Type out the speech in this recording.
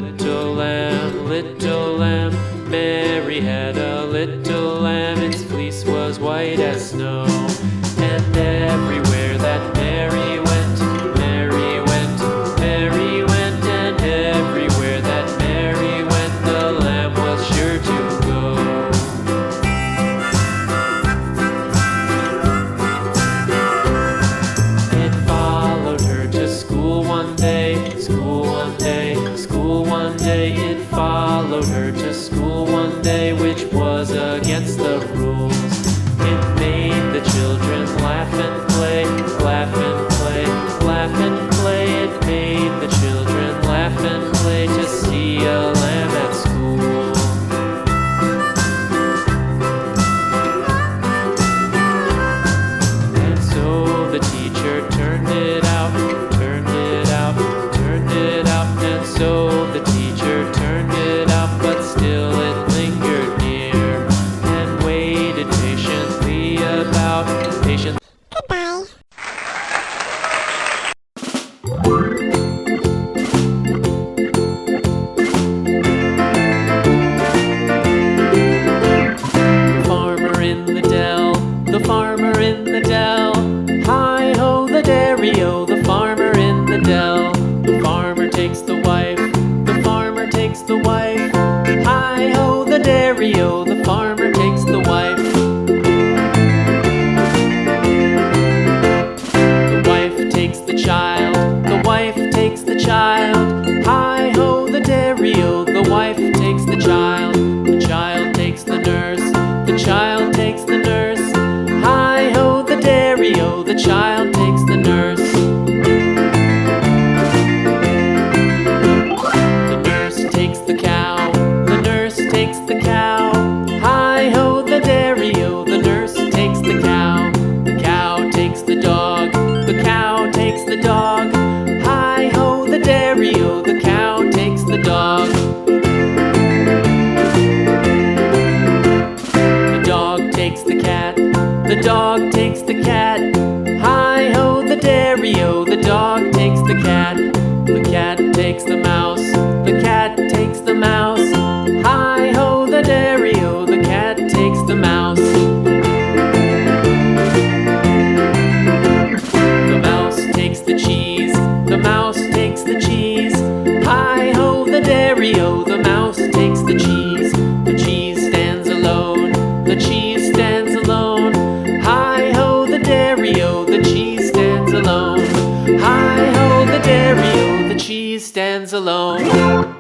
little lamb, little lamb. Mary had a little lamb, its fleece was white as snow. And everywhere that Mary went, Mary went, Mary went. And everywhere that Mary went, the lamb was sure to go. It followed her to school one day, school one day, school one day. It followed her to school one day, which was against the rules. It made the children laugh and play, laugh and play, laugh and play. It made the children laugh and play to see a lamb at school. And so the teacher turned it out, turned it out, turned it out. And so the teacher turned it out, but still it lingered near and waited patiently about. Patient. Goodbye. The farmer in the dell, the farmer in the dell. Hi-ho, the dairy-o, the farmer in the dell. The farmer takes the wife, the farmer takes the wife. Hi-ho, the dairy-o, the farmer takes the wife. The wife takes the child, the wife takes the child. Hi-ho, the dairy-o, the wife takes the child. The child takes the nurse, the child takes the nurse. Hi-ho, the dairy-o, the child takes the nurse. The nurse takes the cow, the nurse takes the cow. Hi-ho, the dairy-o, the nurse takes the cow. The cow takes the dog, the cow takes the dog. Hi-ho, the dairy-o, the cow takes the dog. The dog takes the cat, the dog takes the cat. Hi-ho, the dairy-o, the dog takes the cat. The cat takes the mouse, the cat takes the mouse. Hi-ho, the dairy-o, the cat takes the mouse. The mouse takes the cheese, the mouse takes the cheese. Hi-ho, the dairy-o, the mouse takes the cheese. The cheese stands alone, the cheese stands alone. Hi-ho, the dairy-o, the cheese stands alone. Hi-ho, the dairy-o, the cheese stands alone.